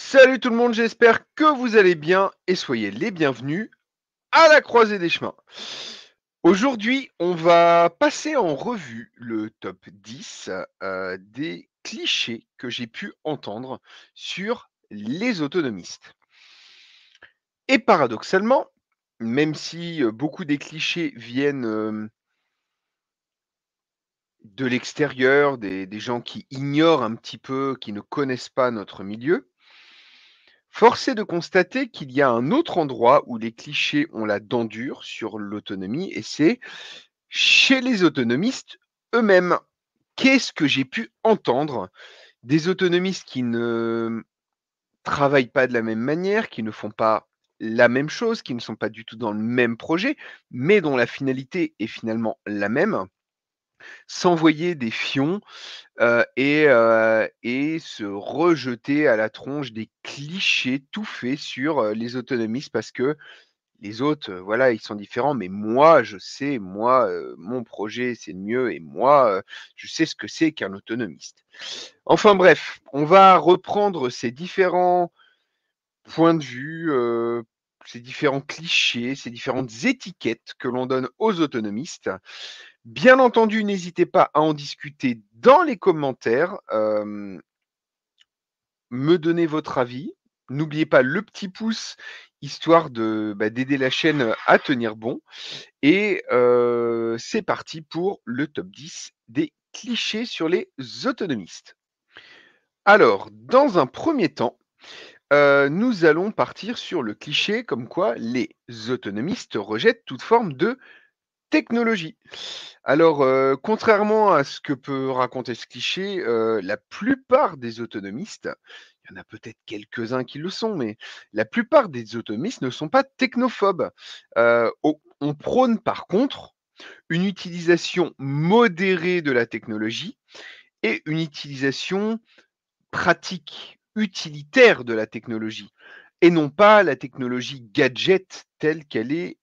Salut tout le monde, j'espère que vous allez bien et soyez les bienvenus à la croisée des chemins. Aujourd'hui, on va passer en revue le top 10 des clichés que j'ai pu entendre sur les autonomistes. Et paradoxalement, même si beaucoup des clichés viennent de l'extérieur, des gens qui ignorent un petit peu, qui ne connaissent pas notre milieu, force est de constater qu'il y a un autre endroit où les clichés ont la dent dure sur l'autonomie et c'est chez les autonomistes eux-mêmes. Qu'est-ce que j'ai pu entendre des autonomistes qui ne travaillent pas de la même manière, qui ne font pas la même chose, qui ne sont pas du tout dans le même projet, mais dont la finalité est finalement la même, s'envoyer des fions et se rejeter à la tronche des clichés tout faits sur, les autonomistes parce que les autres, voilà, ils sont différents, mais moi, je sais, moi, mon projet, c'est le mieux et moi, je sais ce que c'est qu'un autonomiste. Enfin bref, on va reprendre ces différents points de vue, ces différents clichés, ces différentes étiquettes que l'on donne aux autonomistes. Bien entendu, n'hésitez pas à en discuter dans les commentaires, me donner votre avis. N'oubliez pas le petit pouce, histoire d'aider la chaîne à tenir bon et c'est parti pour le top 10 des clichés sur les autonomistes. Alors, dans un premier temps, nous allons partir sur le cliché comme quoi les autonomistes rejettent toute forme de technologie. Alors, contrairement à ce que peut raconter ce cliché, la plupart des autonomistes, il y en a peut-être quelques-uns qui le sont, mais la plupart des autonomistes ne sont pas technophobes. On prône par contre une utilisation modérée de la technologie et une utilisation pratique, utilitaire de la technologie et non pas la technologie gadget telle qu'elle est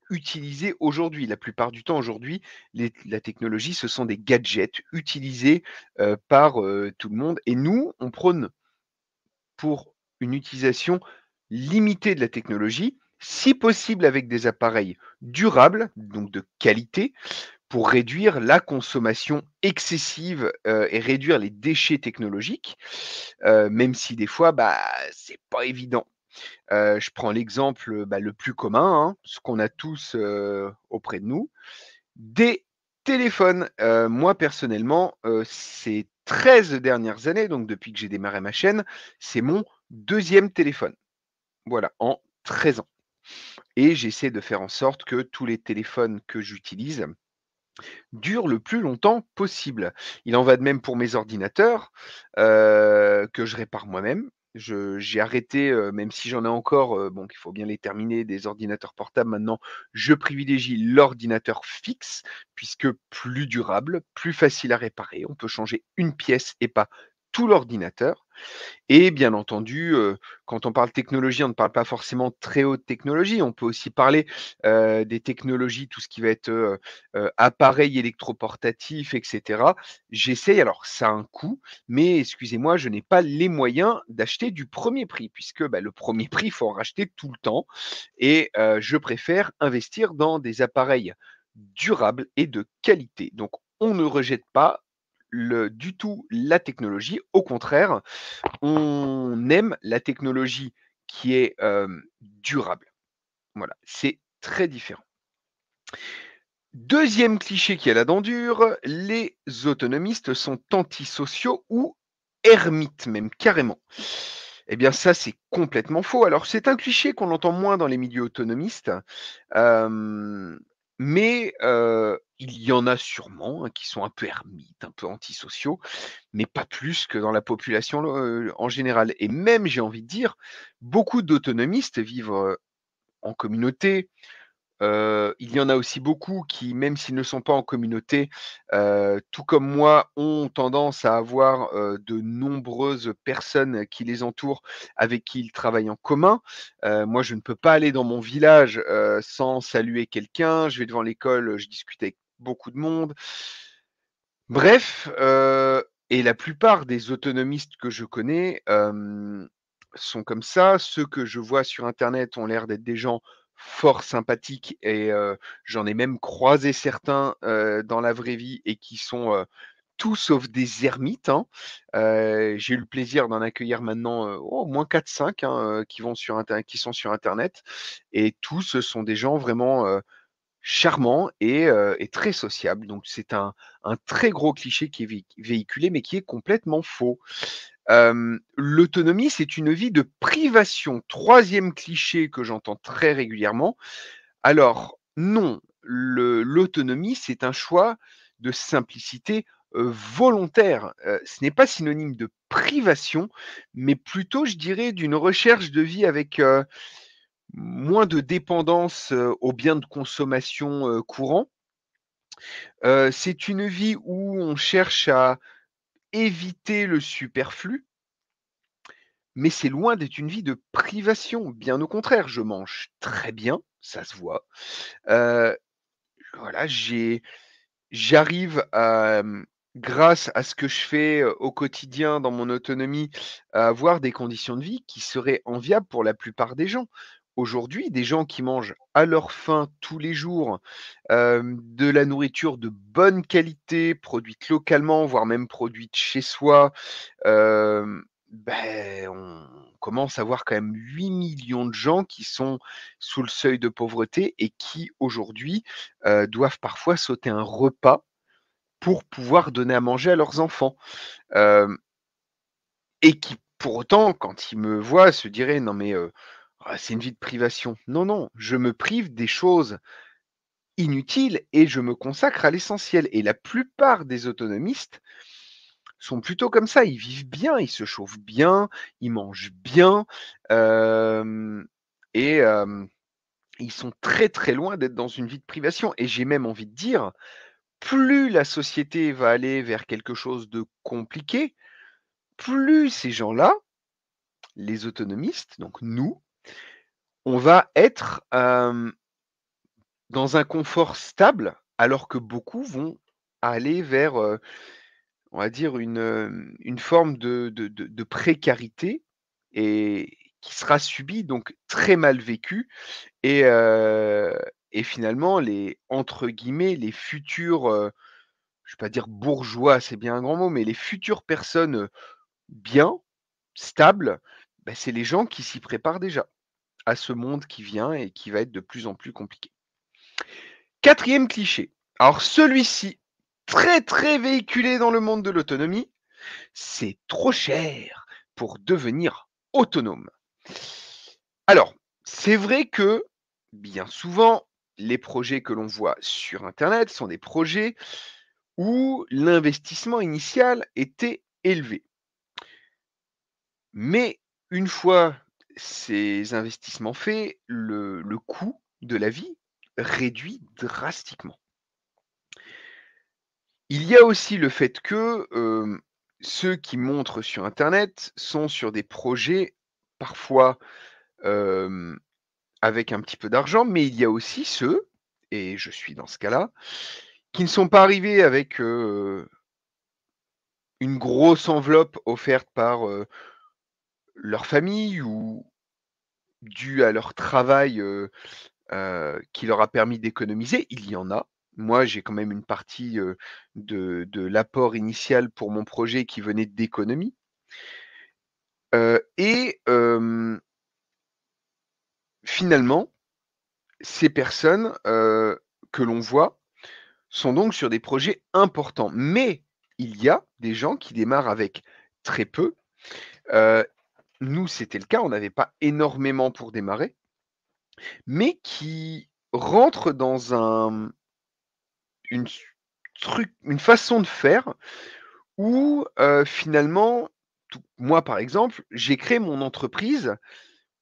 utilisés aujourd'hui. La plupart du temps aujourd'hui, la technologie, ce sont des gadgets utilisés, par, tout le monde et nous, on prône pour une utilisation limitée de la technologie, si possible avec des appareils durables, donc de qualité, pour réduire la consommation excessive, et réduire les déchets technologiques, même si des fois, c'est pas évident. Je prends l'exemple, le plus commun, hein, ce qu'on a tous, auprès de nous, des téléphones. Moi personnellement, ces 13 dernières années, donc depuis que j'ai démarré ma chaîne, c'est mon deuxième téléphone. Voilà, en 13 ans et j'essaie de faire en sorte que tous les téléphones que j'utilise durent le plus longtemps possible. Il en va de même pour mes ordinateurs, que je répare moi-même. J'ai arrêté, même si j'en ai encore, bon, qu'il faut bien les terminer, des ordinateurs portables maintenant, je privilégie l'ordinateur fixe, puisque plus durable, plus facile à réparer. On peut changer une pièce et pas tout l'ordinateur. Et bien entendu, quand on parle technologie, on ne parle pas forcément très haute technologie. On peut aussi parler, des technologies, tout ce qui va être, appareils électroportatifs et cetera. J'essaye alors ça a un coût, mais excusez-moi, je n'ai pas les moyens d'acheter du premier prix puisque, le premier prix, il faut en racheter tout le temps et je préfère investir dans des appareils durables et de qualité. Donc on ne rejette pas du tout la technologie. Au contraire, on aime la technologie qui est, durable. Voilà, c'est très différent. Deuxième cliché qui a la dent dure, les autonomistes sont antisociaux ou ermites même carrément. Eh bien ça, c'est complètement faux. Alors c'est un cliché qu'on entend moins dans les milieux autonomistes, hem, mais il y en a sûrement, hein, qui sont un peu ermites, un peu antisociaux, mais pas plus que dans la population, en général et même, j'ai envie de dire, beaucoup d'autonomistes vivent, en communauté. Il y en a aussi beaucoup qui, même s'ils ne sont pas en communauté, tout comme moi, ont tendance à avoir, de nombreuses personnes qui les entourent, avec qui ils travaillent en commun. Moi, je ne peux pas aller dans mon village, sans saluer quelqu'un. Je vais devant l'école, je discute avec beaucoup de monde. Bref, Et la plupart des autonomistes que je connais, sont comme ça. Ceux que je vois sur internet ont l'air d'être des gens fort sympathiques et j'en ai même croisé certains, dans la vraie vie et qui sont, tout sauf des ermites, hein. J'ai eu le plaisir d'en accueillir maintenant, au moins 4-5, hein, qui sont sur internet et tous, ce sont des gens vraiment, charmant et très sociable. Donc c'est un très gros cliché qui est véhiculé, mais qui est complètement faux. L'autonomie, c'est une vie de privation. Troisième cliché que j'entends très régulièrement. Alors non, l'autonomie, c'est un choix de simplicité, volontaire. Ce n'est pas synonyme de privation, mais plutôt, je dirais, d'une recherche de vie avec, moins de dépendance, aux biens de consommation, courants. C'est une vie où on cherche à éviter le superflu, mais c'est loin d'être une vie de privation. Bien au contraire, je mange très bien, ça se voit. Heu, voilà, j'arrive à, grâce à ce que je fais, au quotidien dans mon autonomie, à avoir des conditions de vie qui seraient enviables pour la plupart des gens. Aujourd'hui, des gens qui mangent à leur faim tous les jours, de la nourriture de bonne qualité, produite localement, voire même produite chez soi, on commence à voir quand même 8 millions de gens qui sont sous le seuil de pauvreté et qui aujourd'hui, doivent parfois sauter un repas pour pouvoir donner à manger à leurs enfants. Hem Et qui pour autant, quand ils me voient, se diraient: «Non mais, c'est une vie de privation». Non, non, je me prive des choses inutiles et je me consacre à l'essentiel et la plupart des autonomistes sont plutôt comme ça. Ils vivent bien, ils se chauffent bien, ils mangent bien, hem et ils sont très, très loin d'être dans une vie de privation et j'ai même envie de dire, plus la société va aller vers quelque chose de compliqué, plus ces gens-là, les autonomistes, donc nous, on va être, dans un confort stable, alors que beaucoup vont aller vers, on va dire une forme de précarité et qui sera subie, donc très mal vécue et finalement les entre guillemets, «les futurs», je vais pas dire bourgeois, c'est bien un grand mot, mais les futures personnes, bien, stables, c'est les gens qui s'y préparent déjà à ce monde qui vient et qui va être de plus en plus compliqué. Quatrième cliché. Alors celui-ci, très, très véhiculé dans le monde de l'autonomie, c'est trop cher pour devenir autonome. Alors, c'est vrai que, bien souvent, les projets que l'on voit sur internet sont des projets où l'investissement initial était élevé. Mais une fois ces investissements faits, le coût de la vie réduit drastiquement. Il y a aussi le fait que, ceux qui montrent sur internet sont sur des projets parfois, hem, avec un petit peu d'argent, mais il y a aussi ceux, et je suis dans ce cas-là, qui ne sont pas arrivés avec, une grosse enveloppe offerte par, leur famille ou due à leur travail, qui leur a permis d'économiser. Il y en a. Moi, j'ai quand même une partie, de l'apport initial pour mon projet qui venait d'économies, et finalement, ces personnes, que l'on voit sont donc sur des projets importants. Mais il y a des gens qui démarrent avec très peu. Heu, Nous, c'était le cas, on n'avait pas énormément pour démarrer, mais qui rentrent dans une s une façon de faire où, finalement, tout moi, par exemple, j'ai créé mon entreprise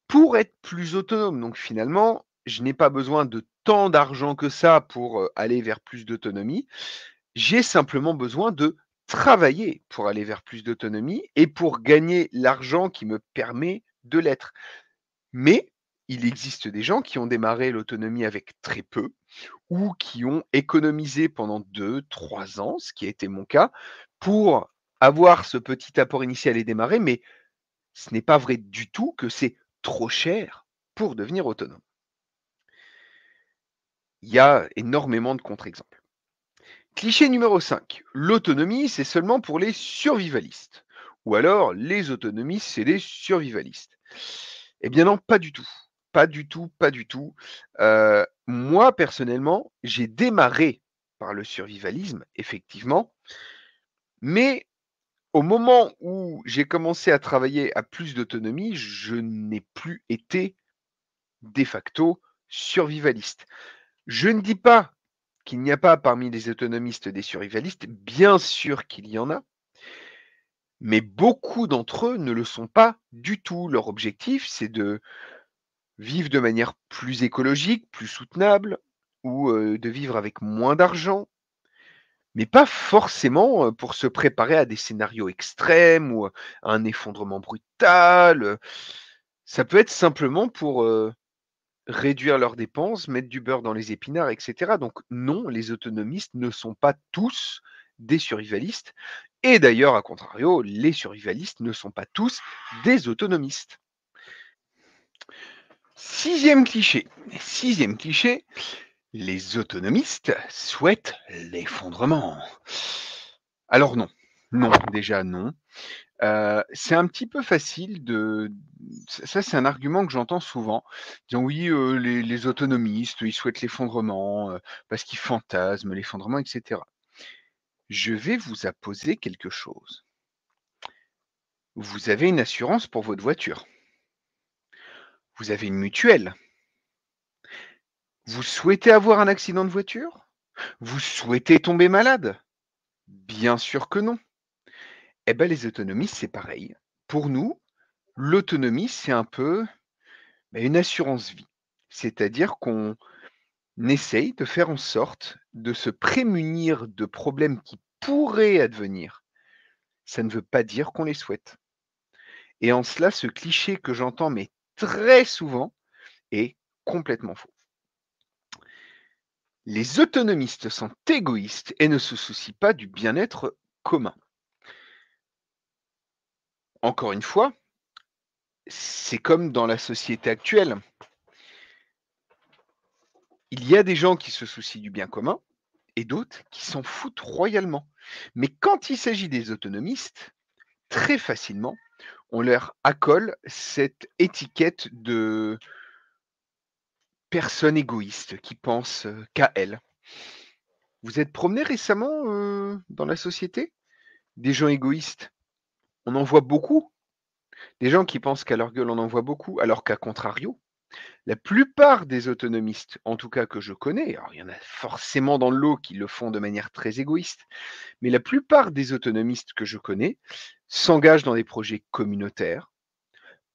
pour être plus autonome. Donc finalement, je n'ai pas besoin de tant d'argent que ça pour, aller vers plus d'autonomie. J'ai simplement besoin de travailler pour aller vers plus d'autonomie et pour gagner l'argent qui me permet de l'être. Mais il existe des gens qui ont démarré l'autonomie avec très peu ou qui ont économisé pendant 2, 3 ans, ce qui a été mon cas, pour avoir ce petit apport initial et démarrer, mais ce n'est pas vrai du tout que c'est trop cher pour devenir autonome. Il y a énormément de contre-exemples. Cliché numéro 5, l'autonomie, c'est seulement pour les survivalistes. Ou alors, les autonomistes, c'est des survivalistes. Eh bien non, pas du tout. Pas du tout, pas du tout. Moi, personnellement, j'ai démarré par le survivalisme, effectivement, mais au moment où j'ai commencé à travailler à plus d'autonomie, je n'ai plus été de facto survivaliste. Je ne dis pas qu'il n'y a pas parmi les autonomistes des survivalistes, bien sûr qu'il y en a, mais beaucoup d'entre eux ne le sont pas du tout. Leur objectif, c'est de vivre de manière plus écologique, plus soutenable, ou de vivre avec moins d'argent, mais pas forcément pour se préparer à des scénarios extrêmes ou à un effondrement brutal. Ça peut être simplement pour réduire leurs dépenses, mettre du beurre dans les épinards, et cetera. Donc non, les autonomistes ne sont pas tous des survivalistes. Et d'ailleurs, à contrario, les survivalistes ne sont pas tous des autonomistes. Sixième cliché. Sixième cliché, les autonomistes souhaitent l'effondrement. Alors non. Non, déjà non. C'est un petit peu facile de ça c'est un argument que j'entends souvent, disant: «Oui, les autonomistes, ils souhaitent l'effondrement, parce qu'ils fantasment l'effondrement» et cetera. Je vais vous apposer quelque chose. Vous avez une assurance pour votre voiture. Vous avez une mutuelle. Vous souhaitez avoir un accident de voiture? Vous souhaitez tomber malade? Bien sûr que non. Eh ben, les autonomistes, c'est pareil. Pour nous, l'autonomie, c'est un peu, bah, une assurance vie. C'est-à-dire qu'on essaye de faire en sorte de se prémunir de problèmes qui pourraient advenir. Ça ne veut pas dire qu'on les souhaite. Et en cela, ce cliché que j'entends, mais très souvent, est complètement faux. Les autonomistes sont égoïstes et ne se soucient pas du bien-être commun. Encore une fois, c'est comme dans la société actuelle. Il y a des gens qui se soucient du bien commun et d'autres qui s'en foutent royalement. Mais quand il s'agit des autonomistes, très facilement, on leur accole cette étiquette de personne égoïste qui pense qu'à elle. Vous êtes promené récemment dans la société? Des gens égoïstes, on en voit beaucoup. Des gens qui pensent qu'à leur gueule, on en voit beaucoup, alors qu'à contrario, la plupart des autonomistes, en tout cas que je connais, alors il y en a forcément dans le lot qui le font de manière très égoïste, mais la plupart des autonomistes que je connais s'engagent dans des projets communautaires,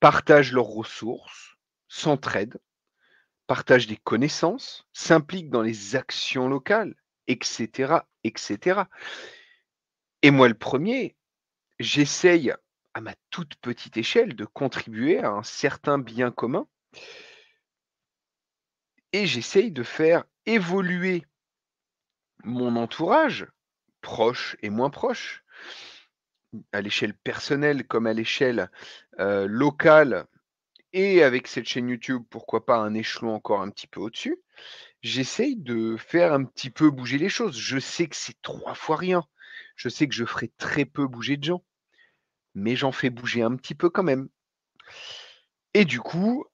partagent leurs ressources, s'entraident, partagent des connaissances, s'impliquent dans les actions locales, etc., etc. Et moi, le premier, j'essaye à ma toute petite échelle de contribuer à un certain bien commun et j'essaye de faire évoluer mon entourage, proche et moins proche, à l'échelle personnelle comme à l'échelle locale et avec cette chaîne YouTube, pourquoi pas un échelon encore un petit peu au-dessus. J'essaye de faire un petit peu bouger les choses. Je sais que c'est 3 fois rien. Je sais que je ferai très peu bouger de gens, mais j'en fais bouger un petit peu quand même. Et du coup,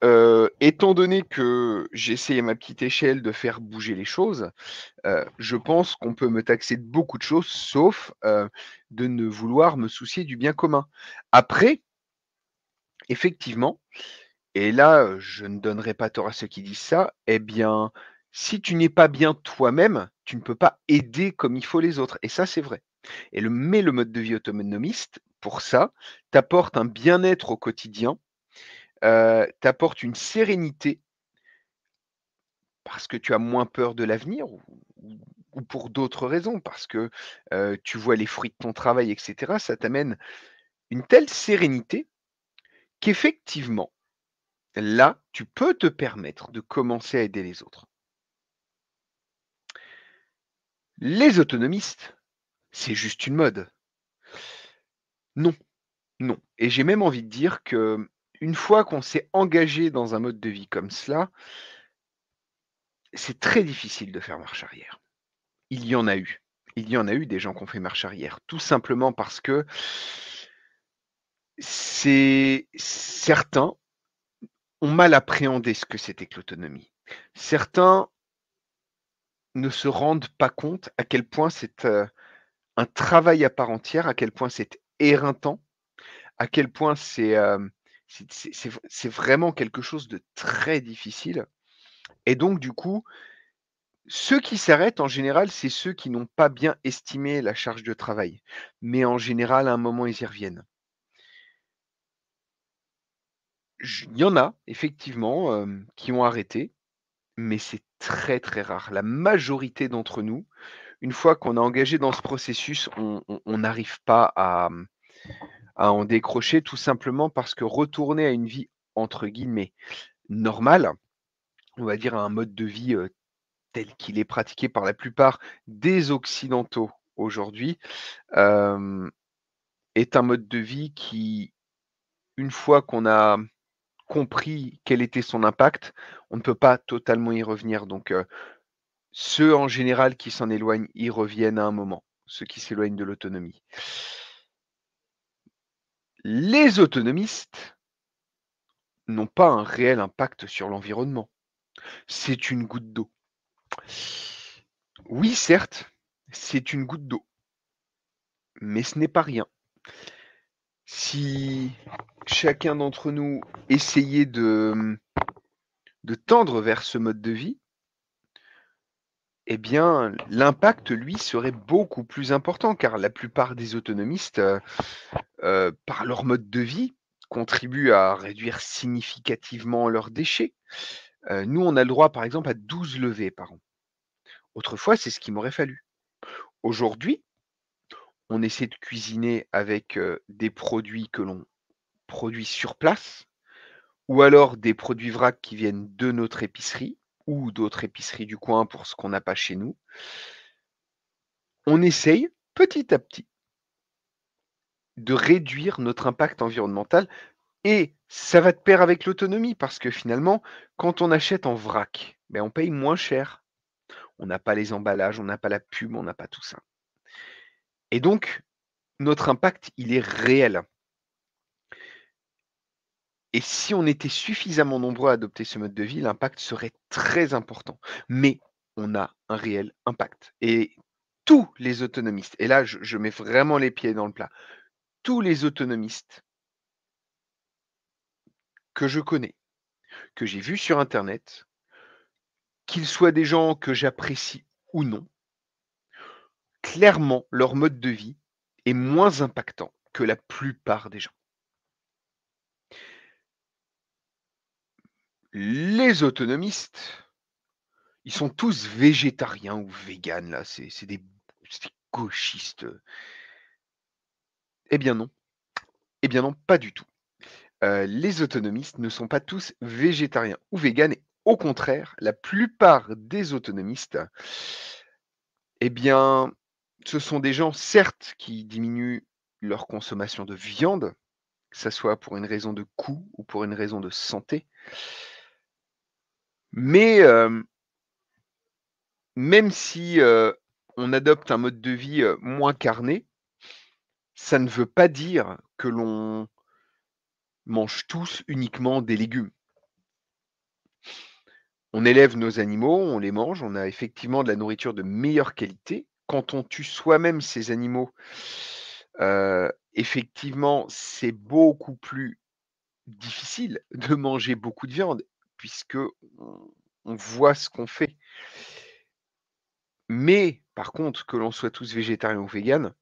étant donné que j'essaie à ma petite échelle de faire bouger les choses, je pense qu'on peut me taxer de beaucoup de choses sauf, de ne vouloir me soucier du bien commun. Après, effectivement, et là, je ne donnerai pas tort à ceux qui disent ça, eh bien, si tu n'es pas bien toi-même, tu ne peux pas aider comme il faut les autres et ça, c'est vrai. Mais le mode de vie autonomiste, pour ça, t'apporte un bien-être au quotidien, t'apporte une sérénité parce que tu as moins peur de l'avenir ou ou pour d'autres raisons, parce que, tu vois les fruits de ton travail et cetera. Ça t'amène une telle sérénité qu'effectivement, là, tu peux te permettre de commencer à aider les autres. Les autonomistes, c'est juste une mode. Non, non et j'ai même envie de dire que une fois qu'on s'est engagé dans un mode de vie comme cela, c'est très difficile de faire marche arrière. Il y en a eu. Il y en a eu des gens qui ont fait marche arrière, tout simplement parce que c'est certains ont mal appréhendé ce que c'était que l'autonomie. Certains ne se rendent pas compte à quel point c'est, un travail à part entière, à quel point c'est éreintant, à quel point c'est vraiment quelque chose de très difficile et donc du coup, ceux qui s'arrêtent en général, c'est ceux qui n'ont pas bien estimé la charge de travail. Mais en général, à un moment, ils y reviennent. Il y en a effectivement, qui ont arrêté, mais c'est très, très rare. La majorité d'entre nous, une fois qu'on est engagé dans ce processus, on n'arrive pas à en décrocher tout simplement parce que retourner à une vie entre guillemets «normale», on va dire à un mode de vie, tel qu'il est pratiqué par la plupart des occidentaux aujourd'hui, hem, est un mode de vie qui, une fois qu'on a compris quel était son impact, on ne peut pas totalement y revenir donc ceux en général qui s'en éloignent, y reviennent à un moment, ceux qui s'éloignent de l'autonomie. Les autonomistes n'ont pas un réel impact sur l'environnement. C'est une goutte d'eau. Oui, certes, c'est une goutte d'eau, mais ce n'est pas rien. Si chacun d'entre nous essayait de tendre vers ce mode de vie, eh bien, l'impact, lui, serait beaucoup plus important car la plupart des autonomistes, par leur mode de vie, contribuent à réduire significativement leurs déchets. Nous, on a le droit, par exemple, à 12 levées par an. Autrefois, c'est ce qu'il m'aurait fallu. Aujourd'hui, on essaie de cuisiner avec, des produits que l'on produit sur place ou alors des produits vrac qui viennent de notre épicerie ou d'autres épiceries du coin pour ce qu'on n'a pas chez nous. On essaye, petit à petit, de réduire notre impact environnemental et ça va de pair avec l'autonomie parce que finalement, quand on achète en vrac, ben on paye moins cher. On n'a pas les emballages, on n'a pas la pub, on n'a pas tout ça et donc notre impact, il est réel et si on était suffisamment nombreux à adopter ce mode de vie, l'impact serait très important. Mais on a un réel impact et tous les autonomistes et là je mets vraiment les pieds dans le plat, tous les autonomistes que je connais, que j'ai vus sur internet, qu'ils soient des gens que j'apprécie ou non, clairement leur mode de vie est moins impactant que la plupart des gens. Les autonomistes, ils sont tous végétariens ou véganes là, c'est des gauchistes, eh bien non, eh bien non, pas du tout. Les autonomistes ne sont pas tous végétariens ou véganes et au contraire, la plupart des autonomistes, eh bien, ce sont des gens certes qui diminuent leur consommation de viande, que ça soit pour une raison de coût ou pour une raison de santé, mais même si, on adopte un mode de vie, moins carné, ça ne veut pas dire que l'on mange tous uniquement des légumes. On élève nos animaux, on les mange, on a effectivement de la nourriture de meilleure qualité. Quand on tue soi-même ces animaux, effectivement, c'est beaucoup plus difficile de manger beaucoup de viande puisque on voit ce qu'on fait. Mais par contre, que l'on soit tous végétariens ou véganes,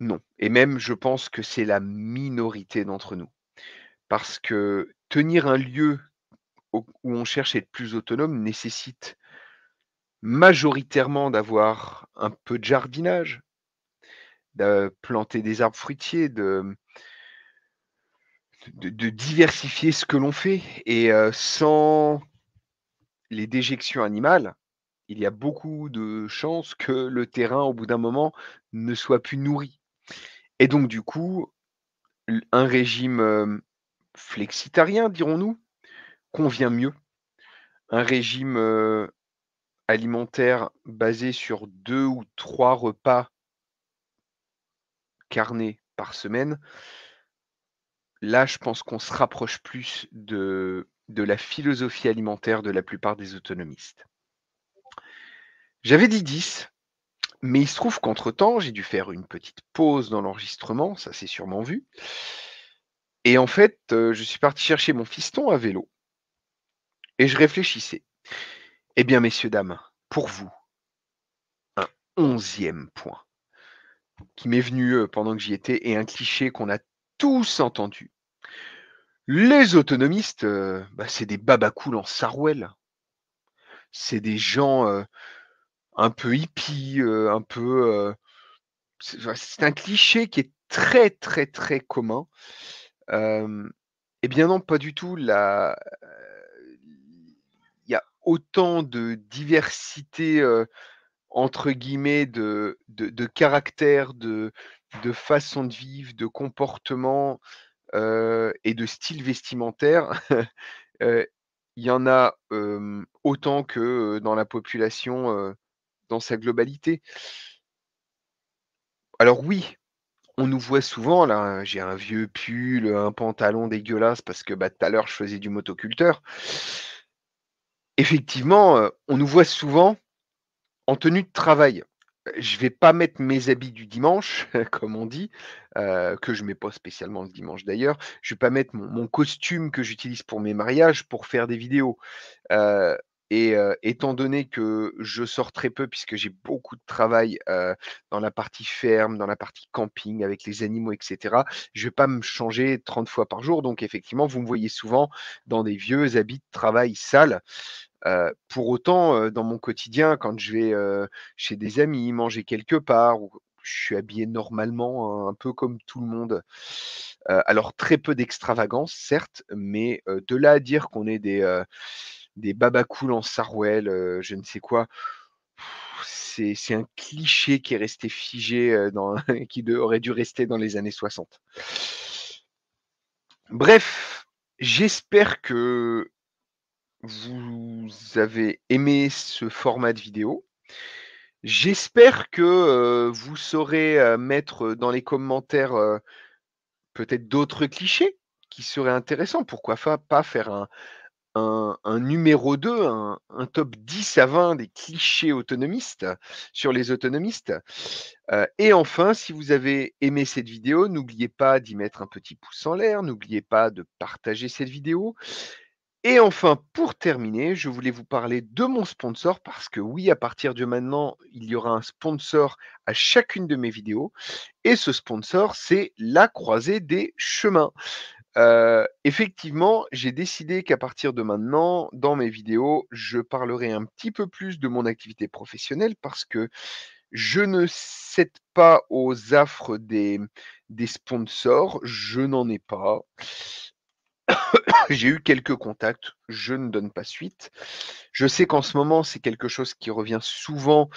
non et même je pense que c'est la minorité d'entre nous. Parce que tenir un lieu où on cherche à être plus autonome nécessite majoritairement d'avoir un peu de jardinage, de planter des arbres fruitiers, de diversifier ce que l'on fait et sans les déjections animales, il y a beaucoup de chances que le terrain, au bout d'un moment, ne soit plus nourri Et donc du coup, un régime, flexitarien dirons-nous, convient mieux. Un régime, alimentaire basé sur 2 ou 3 repas carnés par semaine, là, je pense qu'on se rapproche plus de la philosophie alimentaire de la plupart des autonomistes. J'avais dit 10, mais il se trouve qu'entre-temps, j'ai dû faire une petite pause dans l'enregistrement, ça s'est sûrement vu. Et en fait, je suis parti chercher mon fiston à vélo et je réfléchissais. Eh bien, messieurs, dames, pour vous, un 11e point qui m'est venu, pendant que j'y étais et un cliché qu'on a tous entendu. Les autonomistes, c'est des babacools en sarouel. C'est des gens, un peu hippies, un peu, c'est un cliché qui est très, très, très commun. Hem, eh bien non, pas du tout. Il y a autant de diversité, entre guillemets, de caractère, de façon de vivre, de comportement, et de style vestimentaire. Heu, il y en a, autant que, dans la population, dans sa globalité. Alors oui, on nous voit souvent là, j'ai un vieux pull, un pantalon dégueulasse parce que, tout à l'heure je faisais du motoculteur. Effectivement, on nous voit souvent en tenue de travail. Je vais pas mettre mes habits du dimanche, comme on dit, que je mets pas spécialement le dimanche d'ailleurs. Je vais pas mettre mon costume que j'utilise pour mes mariages pour faire des vidéos. Heu étant donné que je sors très peu puisque j'ai beaucoup de travail, dans la partie ferme, dans la partie camping avec les animaux et cetera, je vais pas me changer 30 fois par jour donc effectivement, vous me voyez souvent dans des vieux habits de travail sales. Pour autant, dans mon quotidien, quand je vais, chez des amis, manger quelque part ou je suis habillé normalement, un peu comme tout le monde. Alors très peu d'extravagance certes, mais, de là à dire qu'on est des babacools en sarouel, je ne sais quoi, c'est un cliché qui est resté figé, dans qui de aurait dû rester dans les années 60. Bref, j'espère que vous avez aimé ce format de vidéo. J'espère que, vous saurez, mettre dans les commentaires, peut-être d'autres clichés qui seraient intéressants. Pourquoi pas faire un numéro 2, un top 10 à 20 des clichés autonomistes sur les autonomistes. Et enfin, si vous avez aimé cette vidéo, n'oubliez pas d'y mettre un petit pouce en l'air, n'oubliez pas de partager cette vidéo. Et enfin, pour terminer, je voulais vous parler de mon sponsor parce que oui, à partir de maintenant, il y aura un sponsor à chacune de mes vidéos. Et ce sponsor, c'est La Croisée des Chemins. Effectivement, j'ai décidé qu'à partir de maintenant, dans mes vidéos, je parlerai un petit peu plus de mon activité professionnelle parce que je ne cède pas aux affres des sponsors, je n'en ai pas. J'ai eu quelques contacts, je ne donne pas suite. Je sais qu'en ce moment, c'est quelque chose qui revient souvent,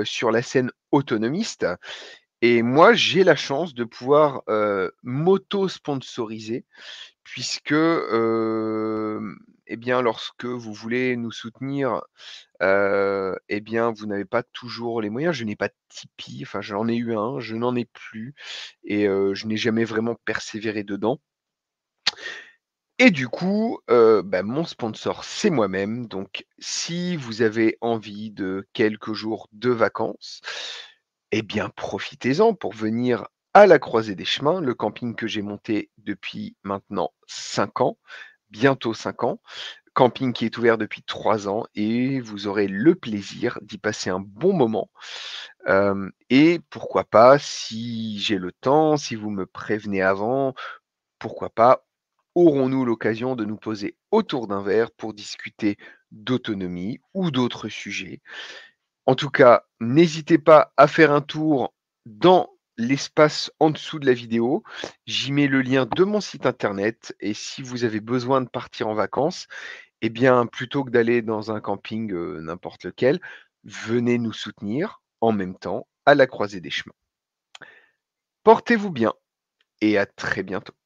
sur la scène autonomiste et moi, j'ai la chance de pouvoir, m'auto-sponsoriser puisque, eh bien, lorsque vous voulez nous soutenir, eh bien, vous n'avez pas toujours les moyens. Je n'ai pas de Tipeee, enfin, j'en ai eu un, je n'en ai plus et je n'ai jamais vraiment persévéré dedans. Et du coup, mon sponsor, c'est moi-même. Donc si vous avez envie de quelques jours de vacances, eh bien profitez-en pour venir à la Croisée des Chemins, le camping que j'ai monté depuis maintenant 5 ans, bientôt 5 ans. Camping qui est ouvert depuis 3 ans et vous aurez le plaisir d'y passer un bon moment. Et pourquoi pas, si j'ai le temps, si vous me prévenez avant, pourquoi pas, aurons-nous l'occasion de nous poser autour d'un verre pour discuter d'autonomie ou d'autres sujets. En tout cas, n'hésitez pas à faire un tour dans l'espace en dessous de la vidéo. J'y mets le lien de mon site internet et si vous avez besoin de partir en vacances, eh bien, plutôt que d'aller dans un camping, n'importe lequel, venez nous soutenir en même temps à la croisée des chemins. Portez-vous bien et à très bientôt.